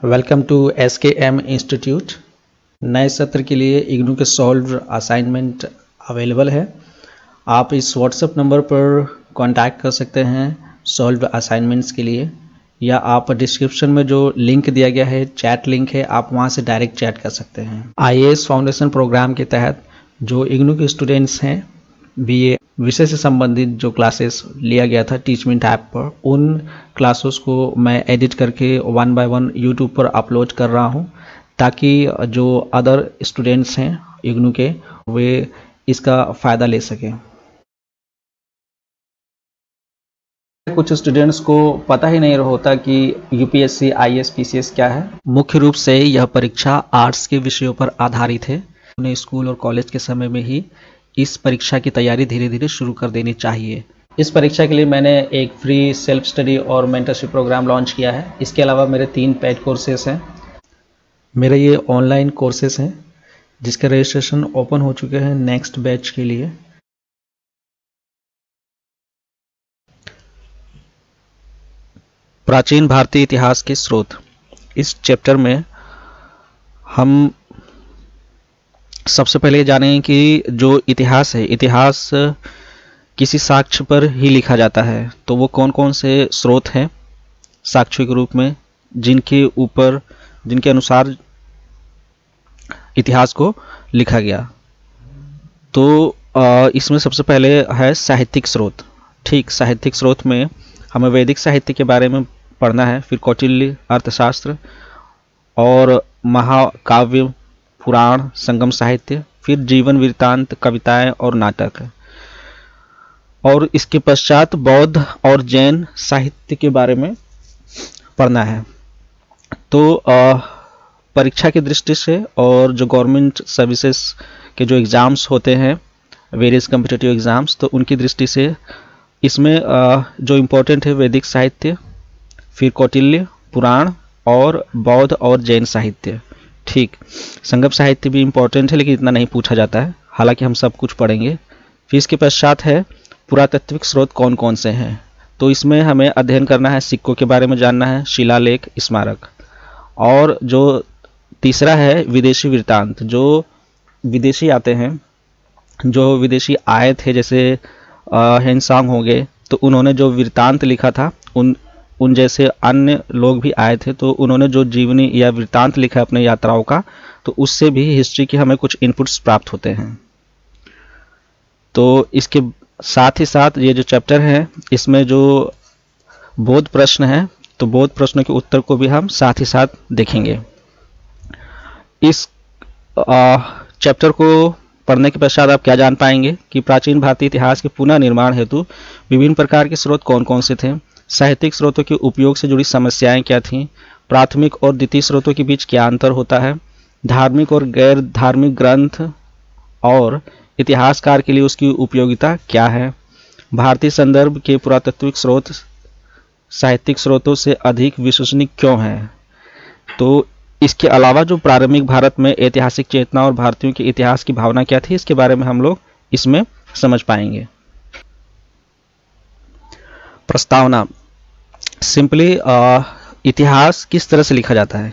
Welcome to SKM institute. नए सत्र के लिए इग्नू के सॉल्व असाइनमेंट अवेलेबल है। आप इस व्हाट्सएप नंबर पर कांटेक्ट कर सकते हैं सॉल्व असाइनमेंट्स के लिए, या आप डिस्क्रिप्शन में जो लिंक दिया गया है, चैट लिंक है, आप वहां से डायरेक्ट चैट कर सकते हैं। IAS फाउंडेशन प्रोग्राम के तहत जो इग्नू के स्टूडेंट्स हैं, BA विषय से संबंधित जो क्लासेस लिया गया था टीचमेंट ऐप पर, उन क्लासेस को मैं एडिट करके 1 बाय 1 यूट्यूब पर अपलोड कर रहा हूं, ताकि जो अदर स्टूडेंट्स हैं इग्नू के, वे इसका फ़ायदा ले सकें। कुछ स्टूडेंट्स को पता ही नहीं होता कि UPSC IAS PCS क्या है। मुख्य रूप से यह परीक्षा आर्ट्स के विषयों पर आधारित है। उन्हें स्कूल और कॉलेज के समय में ही इस परीक्षा की तैयारी धीरे धीरे शुरू कर देनी चाहिए। इस परीक्षा के लिए मैंने एक फ्री सेल्फ स्टडी और मेंटरशिप प्रोग्राम लॉन्च किया है। इसके अलावा मेरे 3 पेड कोर्सेस हैं। मेरे ये ऑनलाइन कोर्सेस हैं जिसके रजिस्ट्रेशन ओपन हो चुके हैं नेक्स्ट बैच के लिए। प्राचीन भारतीय इतिहास के स्रोत। इस चैप्टर में हम सबसे पहले जानें कि जो इतिहास है, इतिहास किसी साक्ष्य पर ही लिखा जाता है, तो वो कौन कौन से स्रोत हैं साक्ष्य के रूप में, जिनके अनुसार इतिहास को लिखा गया। तो इसमें सबसे पहले है साहित्यिक स्रोत। ठीक, साहित्यिक स्रोत में हमें वैदिक साहित्य के बारे में पढ़ना है, फिर कौटिल्य अर्थशास्त्र और महाकाव्य, पुराण, संगम साहित्य, फिर जीवन वृत्तांत, कविताएं और नाटक, और इसके पश्चात बौद्ध और जैन साहित्य के बारे में पढ़ना है। तो परीक्षा की दृष्टि से और जो गवर्नमेंट सर्विसेज के जो एग्ज़ाम्स होते हैं, वेरियस कम्पिटिटिव एग्ज़ाम्स, तो उनकी दृष्टि से इसमें जो इम्पोर्टेंट है वैदिक साहित्य, फिर कौटिल्य, पुराण और बौद्ध और जैन साहित्य। ठीक, संगम साहित्य भी इम्पोर्टेंट है लेकिन इतना नहीं पूछा जाता है, हालांकि हम सब कुछ पढ़ेंगे। फिर इसके पश्चात है पुरातात्विक स्रोत कौन कौन से हैं। तो इसमें हमें अध्ययन करना है, सिक्कों के बारे में जानना है, शिलालेख, स्मारक। और जो तीसरा है विदेशी वृत्तांत, जो विदेशी आते हैं, जो विदेशी आए थे, जैसे हेनसांग हो गए, तो उन्होंने जो वृत्तांत लिखा था, उन जैसे अन्य लोग भी आए थे, तो उन्होंने जो जीवनी या वृत्तांत लिखा अपने यात्राओं का, तो उससे भी हिस्ट्री की हमें कुछ इनपुट्स प्राप्त होते हैं। तो इसके साथ ही साथ ये जो चैप्टर है, इसमें जो बौद्ध प्रश्न है, तो बौद्ध प्रश्नों के उत्तर को भी हम साथ ही साथ देखेंगे। इस चैप्टर को पढ़ने के पश्चात आप क्या जान पाएंगे कि प्राचीन भारतीय इतिहास के पुनः निर्माण हेतु विभिन्न प्रकार के स्रोत कौन कौन से थे, साहित्यिक स्रोतों के उपयोग से जुड़ी समस्याएं क्या थीं, प्राथमिक और द्वितीय स्रोतों के बीच क्या अंतर होता है, धार्मिक और गैर धार्मिक ग्रंथ और इतिहासकार के लिए उसकी उपयोगिता क्या है, भारतीय संदर्भ के पुरातात्विक स्रोत साहित्यिक स्रोतों से अधिक विश्वसनीय क्यों हैं। तो इसके अलावा जो प्रारंभिक भारत में ऐतिहासिक चेतना और भारतीयों के इतिहास की भावना क्या थी, इसके बारे में हम लोग इसमें समझ पाएंगे। प्रस्तावना। सिंपली इतिहास किस तरह से लिखा जाता है।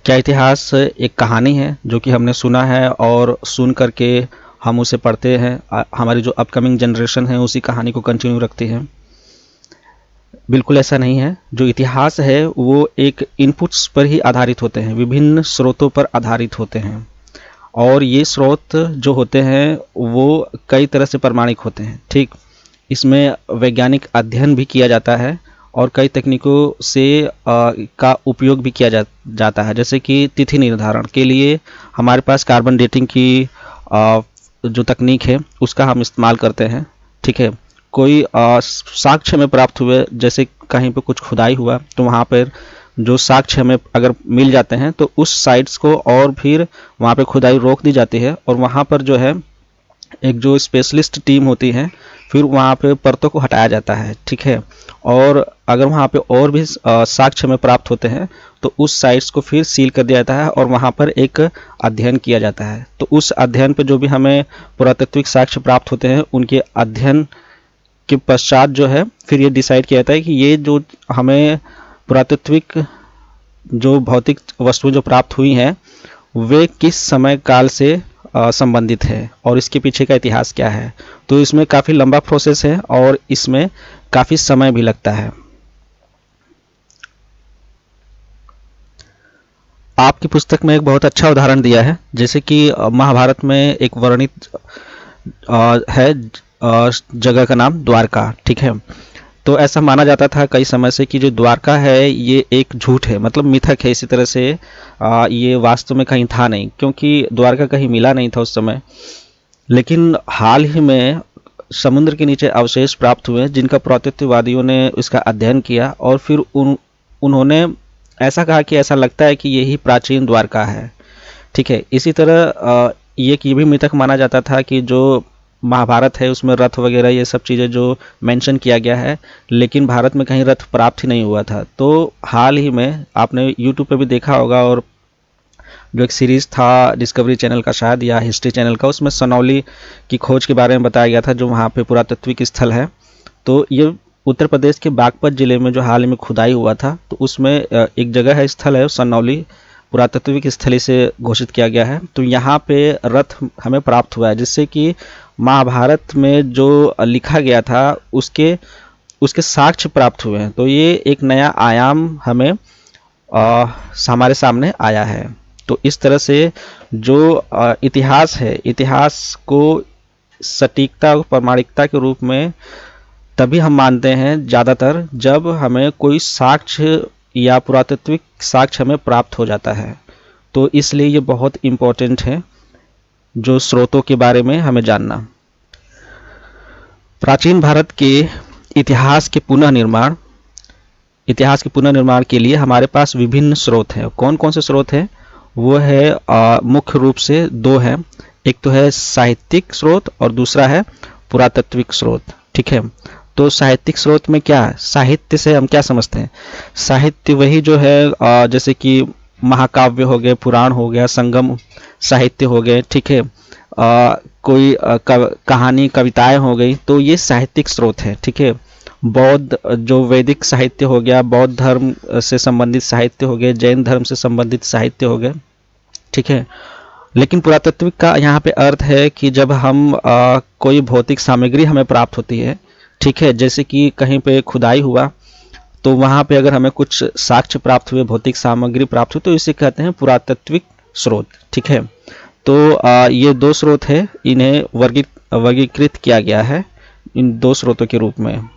क्या इतिहास एक कहानी है जो कि हमने सुना है और सुन करके हम उसे पढ़ते हैं, हमारी जो अपकमिंग जनरेशन है उसी कहानी को कंटिन्यू रखती है। बिल्कुल ऐसा नहीं है। जो इतिहास है वो एक इनपुट्स पर ही आधारित होते हैं, विभिन्न स्रोतों पर आधारित होते हैं, और ये स्रोत जो होते हैं वो कई तरह से प्रमाणिक होते हैं। ठीक, इसमें वैज्ञानिक अध्ययन भी किया जाता है और कई तकनीकों से का उपयोग भी किया जाता है। जैसे कि तिथि निर्धारण के लिए हमारे पास कार्बन डेटिंग की जो तकनीक है उसका हम इस्तेमाल करते हैं। ठीक है, कोई साक्ष्य हमें प्राप्त हुए, जैसे कहीं पे कुछ खुदाई हुआ, तो वहाँ पर जो साक्ष्य हमें अगर मिल जाते हैं तो उस साइट्स को और फिर वहाँ पे खुदाई रोक दी जाती है, और वहाँ पर जो है एक जो स्पेशलिस्ट टीम होती है, फिर वहाँ पे परतों को हटाया जाता है। ठीक है, और अगर वहाँ पे और भी साक्ष्य हमें प्राप्त होते हैं तो उस साइट्स को फिर सील कर दिया जाता है और वहाँ पर एक अध्ययन किया जाता है। तो उस अध्ययन पे जो भी हमें पुरातात्विक साक्ष्य प्राप्त होते हैं, उनके अध्ययन के पश्चात जो है फिर ये डिसाइड किया जाता है कि ये जो हमें पुरातात्विक जो भौतिक वस्तुएं जो प्राप्त हुई हैं वे किस समय काल से संबंधित है और इसके पीछे का इतिहास क्या है। तो इसमें काफ़ी लंबा प्रोसेस है और इसमें काफ़ी समय भी लगता है। आपकी पुस्तक में एक बहुत अच्छा उदाहरण दिया है, जैसे कि महाभारत में एक वर्णित है जगह का नाम द्वारका, ठीक है। तो ऐसा माना जाता था कई समय से कि जो द्वारका है ये एक झूठ है, मतलब मिथक है। इसी तरह से ये वास्तव में कहीं था नहीं, क्योंकि द्वारका कहीं मिला नहीं था उस समय। लेकिन हाल ही में समुद्र के नीचे अवशेष प्राप्त हुए जिनका पुरातत्ववादियों ने इसका अध्ययन किया और फिर उन्होंने ऐसा कहा कि ऐसा लगता है कि यही प्राचीन द्वारका है, ठीक है। इसी तरह ये भी मिथक माना जाता था कि जो महाभारत है उसमें रथ वगैरह ये सब चीज़ें जो मेंशन किया गया है, लेकिन भारत में कहीं रथ प्राप्त ही नहीं हुआ था। तो हाल ही में आपने यूट्यूब पे भी देखा होगा, और जो एक सीरीज़ था डिस्कवरी चैनल का शायद या हिस्ट्री चैनल का, उसमें सनौली की खोज के बारे में बताया गया था, जो वहाँ पे पुरातात्विक स्थल है। तो ये उत्तर प्रदेश के बागपत जिले में जो हाल ही में खुदाई हुआ था, तो उसमें एक जगह है, स्थल है सनौली, पुरातत्विक स्थली से घोषित किया गया है। तो यहाँ पे रथ हमें प्राप्त हुआ है, जिससे कि महाभारत में जो लिखा गया था उसके उसके साक्ष्य प्राप्त हुए हैं। तो ये एक नया आयाम हमें हमारे सामने आया है। तो इस तरह से जो इतिहास है, इतिहास को सटीकता और प्रामाणिकता के रूप में तभी हम मानते हैं ज़्यादातर जब हमें कोई साक्ष्य या पुरातात्विक साक्ष्य हमें प्राप्त हो जाता है। तो इसलिए ये बहुत इम्पोर्टेंट है जो स्रोतों के बारे में हमें जानना। प्राचीन भारत के इतिहास के पुनर्निर्माण के लिए हमारे पास विभिन्न स्रोत हैं। कौन कौन से स्रोत हैं? वो है मुख्य रूप से दो हैं। एक तो है साहित्यिक स्रोत और दूसरा है पुरातात्विक स्रोत, ठीक है। तो साहित्यिक स्रोत में क्या है? साहित्य से हम क्या समझते हैं? साहित्य वही जो है जैसे कि महाकाव्य हो गए, पुराण हो गया, संगम साहित्य हो गए, ठीक है। कोई कहानी कविताएं हो गई, तो ये साहित्यिक स्रोत है, ठीक है। बौद्ध जो वैदिक साहित्य हो गया, बौद्ध धर्म से संबंधित साहित्य हो गए, जैन धर्म से संबंधित साहित्य हो गए, ठीक है। लेकिन पुरातात्विक का यहाँ पे अर्थ है कि जब हम कोई भौतिक सामग्री हमें प्राप्त होती है, ठीक है, जैसे कि कहीं पे खुदाई हुआ तो वहाँ पे अगर हमें कुछ साक्ष्य प्राप्त हुए, भौतिक सामग्री प्राप्त हुई, तो इसे कहते हैं पुरातात्विक स्रोत, ठीक है। तो ये दो स्रोत है, इन्हें वर्गीकृत किया गया है इन दो स्रोतों के रूप में।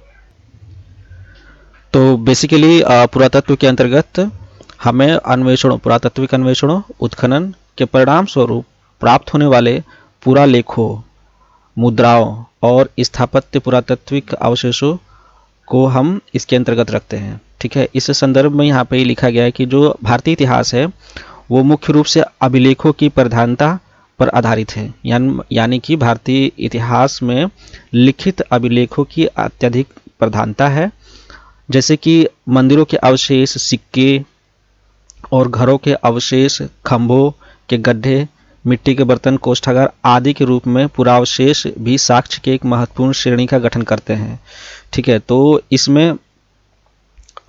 तो बेसिकली पुरातत्व के अंतर्गत हमें अन्वेषणों, पुरातात्विक अन्वेषणों, उत्खनन के परिणाम स्वरूप प्राप्त होने वाले पुरालेखों, मुद्राओं और स्थापत्य पुरातात्विक अवशेषों को हम इसके अंतर्गत रखते हैं, ठीक है। इस संदर्भ में यहाँ पे लिखा गया है कि जो भारतीय इतिहास है वो मुख्य रूप से अभिलेखों की प्रधानता पर आधारित है, यानी कि भारतीय इतिहास में लिखित अभिलेखों की अत्यधिक प्रधानता है। जैसे कि मंदिरों के अवशेष, सिक्के और घरों के अवशेष, खंभों के गड्ढे, मिट्टी के बर्तन, कोष्ठागार आदि के रूप में पुरावशेष भी साक्ष्य के एक महत्वपूर्ण श्रेणी का गठन करते हैं, ठीक है। तो इसमें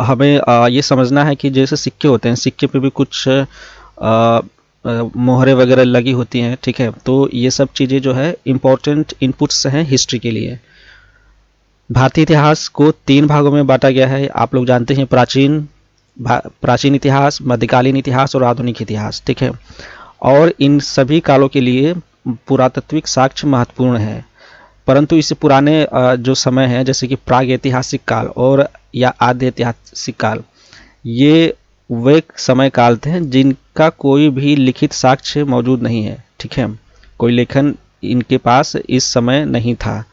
हमें ये समझना है कि जैसे सिक्के होते हैं, सिक्के पे भी कुछ मोहरें वगैरह लगी होती हैं, ठीक है। तो ये सब चीज़ें जो है इम्पोर्टेंट इनपुट्स हैं हिस्ट्री के लिए। भारतीय इतिहास को 3 भागों में बांटा गया है, आप लोग जानते हैं, प्राचीन इतिहास, मध्यकालीन इतिहास और आधुनिक इतिहास, ठीक है। और इन सभी कालों के लिए पुरातात्विक साक्ष्य महत्वपूर्ण है, परंतु इससे पुराने जो समय है, जैसे कि प्राग ऐतिहासिक काल और या आद्य ऐतिहासिक काल, ये वे समय काल थे जिनका कोई भी लिखित साक्ष्य मौजूद नहीं है, ठीक है। कोई लेखन इनके पास इस समय नहीं था,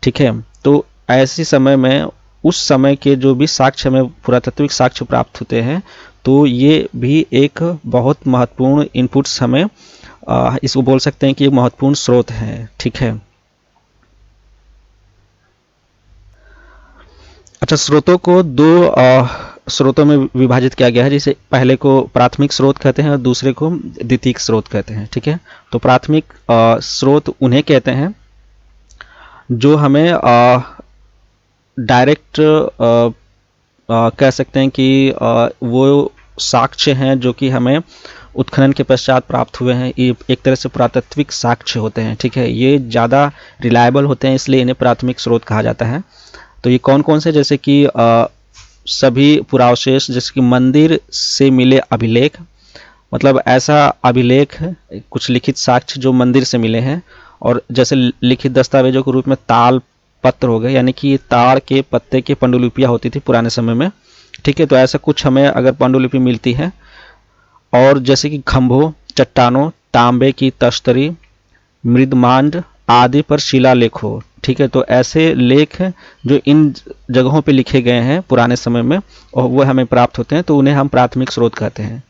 ठीक है। तो ऐसे समय में उस समय के जो भी साक्ष्य हमें पुरातात्विक साक्ष्य प्राप्त होते हैं, तो ये भी एक बहुत महत्वपूर्ण इनपुट्स हमें इसको बोल सकते हैं कि एक महत्वपूर्ण स्रोत है, ठीक है। अच्छा, स्रोतों को दो स्रोतों में विभाजित किया गया है, जैसे पहले को प्राथमिक स्रोत कहते हैं और दूसरे को द्वितीयक स्रोत कहते हैं, ठीक है। तो प्राथमिक स्रोत उन्हें कहते हैं जो हमें डायरेक्ट कह सकते हैं कि वो साक्ष्य हैं जो कि हमें उत्खनन के पश्चात प्राप्त हुए हैं, ये एक तरह से पुरातात्विक साक्ष्य होते हैं। ठीक है, ये ज़्यादा रिलायबल होते हैं, इसलिए इन्हें प्राथमिक स्रोत कहा जाता है। तो ये कौन कौन से, जैसे कि सभी पुरावशेष, जैसे कि मंदिर से मिले अभिलेख, मतलब ऐसा अभिलेख, कुछ लिखित साक्ष्य जो मंदिर से मिले हैं, और जैसे लिखित दस्तावेजों के रूप में ताल पत्र हो गए, यानी कि ताड़ के पत्ते की पांडुलिपियाँ होती थी पुराने समय में। ठीक है, तो ऐसा कुछ हमें अगर पांडुलिपि मिलती है, और जैसे कि खंभों, चट्टानों, तांबे की तश्तरी, मृदमांड आदि पर शिलालेख हो। ठीक है, तो ऐसे लेख जो इन जगहों पे लिखे गए हैं पुराने समय में और वो हमें प्राप्त होते हैं, तो उन्हें हम प्राथमिक स्रोत कहते हैं।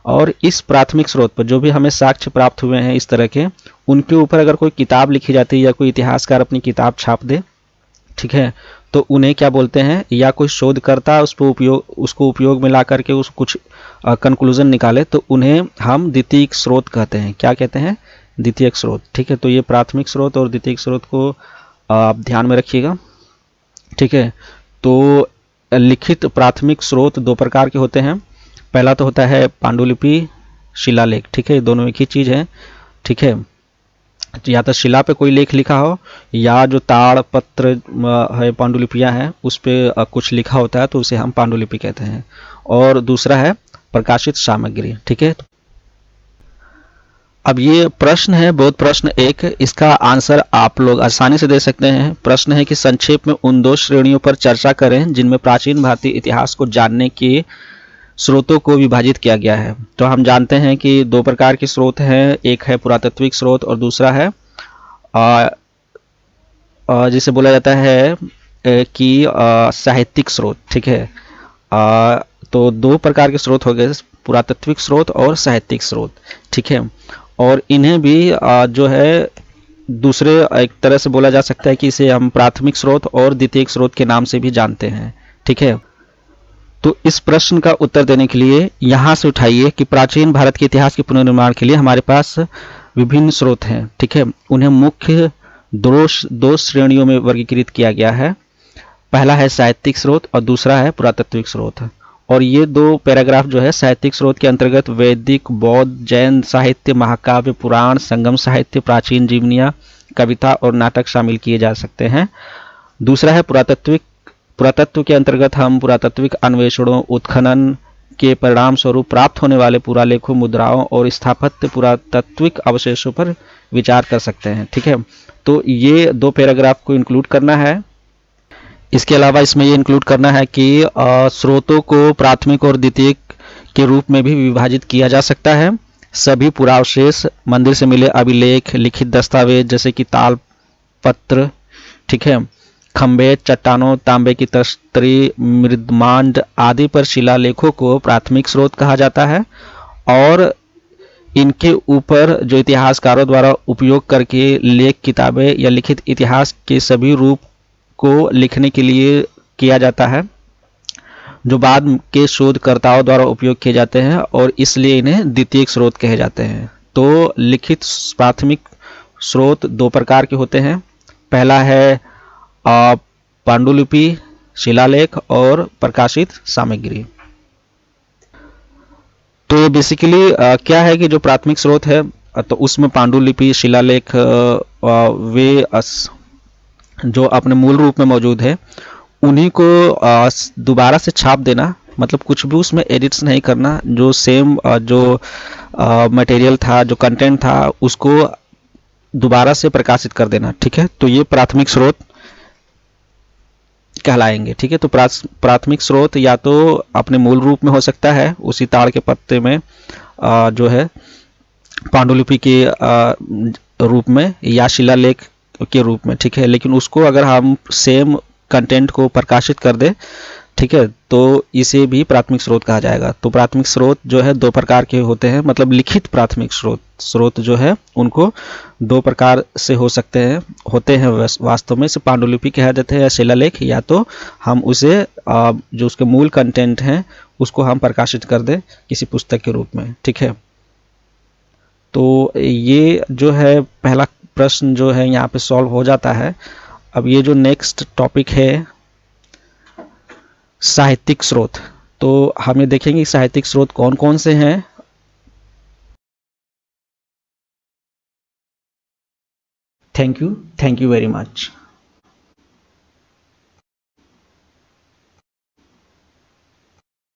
और इस प्राथमिक स्रोत पर जो भी हमें साक्ष्य प्राप्त हुए हैं इस तरह के, उनके ऊपर अगर कोई किताब लिखी जाती है या कोई इतिहासकार अपनी किताब छाप दे, ठीक है, तो उन्हें क्या बोलते हैं, या कोई शोधकर्ता उसको उपयोग में ला करके उस कुछ कंक्लूजन निकाले, तो उन्हें हम द्वितीयक स्रोत कहते हैं। क्या कहते हैं? द्वितीयक स्रोत। ठीक है, तो ये प्राथमिक स्रोत और द्वितीयक स्रोत को आप ध्यान में रखिएगा। ठीक है, तो लिखित प्राथमिक स्रोत दो प्रकार के होते हैं। पहला तो होता है पांडुलिपि, शिलालेख। ठीक है, दोनों एक ही चीज है। ठीक है, या तो शिला पे कोई लेख लिखा हो, या जो ताड़ पत्र है, पांडुलिपियां हैं, उस पे कुछ लिखा होता है, तो उसे हम पांडुलिपि कहते हैं। और दूसरा है प्रकाशित सामग्री। ठीक है, अब ये प्रश्न है, बहुत प्रश्न एक, इसका आंसर आप लोग आसानी से दे सकते हैं। प्रश्न है कि संक्षेप में उन दो श्रेणियों पर चर्चा करें जिनमें प्राचीन भारतीय इतिहास को जानने के स्रोतों को विभाजित किया गया है। तो हम जानते हैं कि दो प्रकार के स्रोत हैं, एक है पुरातात्विक स्रोत और दूसरा है जिसे बोला जाता है कि साहित्यिक स्रोत। ठीक है, तो दो प्रकार के स्रोत हो गए, पुरातात्विक स्रोत और साहित्यिक स्रोत। ठीक है, और इन्हें भी जो है दूसरे एक तरह से बोला जा सकता है कि इसे हम प्राथमिक स्रोत और द्वितीयक स्रोत के नाम से भी जानते हैं। ठीक है, तो इस प्रश्न का उत्तर देने के लिए यहाँ से उठाइए कि प्राचीन भारत के इतिहास के पुनर्निर्माण के लिए हमारे पास विभिन्न स्रोत हैं। ठीक है, उन्हें मुख्य दो श्रेणियों में वर्गीकृत किया गया है। पहला है साहित्यिक स्रोत और दूसरा है पुरातात्विक स्रोत। और ये दो पैराग्राफ जो है साहित्यिक स्रोत के अंतर्गत वैदिक, बौद्ध, जैन साहित्य, महाकाव्य, पुराण, संगम साहित्य, प्राचीन जीवनियाँ, कविता और नाटक शामिल किए जा सकते हैं। दूसरा है पुरातत्व के अंतर्गत हम पुरातात्विक अन्वेषणों, उत्खनन के परिणाम स्वरूप प्राप्त होने वाले पुरालेखों, मुद्राओं और स्थापत्य पुरातात्विक अवशेषों पर विचार कर सकते हैं। ठीक है, तो ये दो पैराग्राफ को इंक्लूड करना है। इसके अलावा इसमें ये इंक्लूड करना है कि स्रोतों को प्राथमिक और द्वितीयक के रूप में भी विभाजित किया जा सकता है। सभी पुरावशेष, मंदिर से मिले अभिलेख, लिखित दस्तावेज जैसे कि ताल पत्र, ठीक है, खंबे, चट्टानों, तांबे की तश्तरी, मृदमांड आदि पर शिलालेखों को प्राथमिक स्रोत कहा जाता है। और इनके ऊपर जो इतिहासकारों द्वारा उपयोग करके लेख, किताबें या लिखित इतिहास के सभी रूप को लिखने के लिए किया जाता है, जो बाद के शोधकर्ताओं द्वारा उपयोग किए जाते हैं, और इसलिए इन्हें द्वितीयक स्रोत कहे जाते हैं। तो लिखित प्राथमिक स्रोत दो प्रकार के होते हैं। पहला है पांडुलिपि, शिलालेख और प्रकाशित सामग्री। तो बेसिकली क्या है कि जो प्राथमिक स्रोत है तो उसमें पांडुलिपि, शिलालेख वे जो अपने मूल रूप में मौजूद है उन्हीं को दोबारा से छाप देना, मतलब कुछ भी उसमें एडिट्स नहीं करना, जो सेम जो मटेरियल था, जो कंटेंट था, उसको दोबारा से प्रकाशित कर देना। ठीक है, तो ये प्राथमिक स्रोत कहलाएंगे। ठीक है, तो प्राथमिक स्रोत या तो अपने मूल रूप में हो सकता है, उसी ताड़ के पत्ते में जो है पांडुलिपि के रूप में, या शिलालेख के रूप में। ठीक है, लेकिन उसको अगर हम सेम कंटेंट को प्रकाशित कर दे, ठीक है, तो इसे भी प्राथमिक स्रोत कहा जाएगा। तो प्राथमिक स्रोत जो है दो प्रकार के होते हैं, मतलब लिखित प्राथमिक स्रोत जो है उनको दो प्रकार से होते हैं वास्तव में। इसे पांडुलिपि कह देते हैं या शिलालेख, या तो हम उसे जो उसके मूल कंटेंट हैं उसको हम प्रकाशित कर दें किसी पुस्तक के रूप में। ठीक है, तो ये जो है पहला प्रश्न जो है यहाँ पे सॉल्व हो जाता है। अब ये जो नेक्स्ट टॉपिक है साहित्यिक स्रोत, तो हमें देखेंगे कि साहित्यिक स्रोत कौन कौन से हैं। Thank you very much.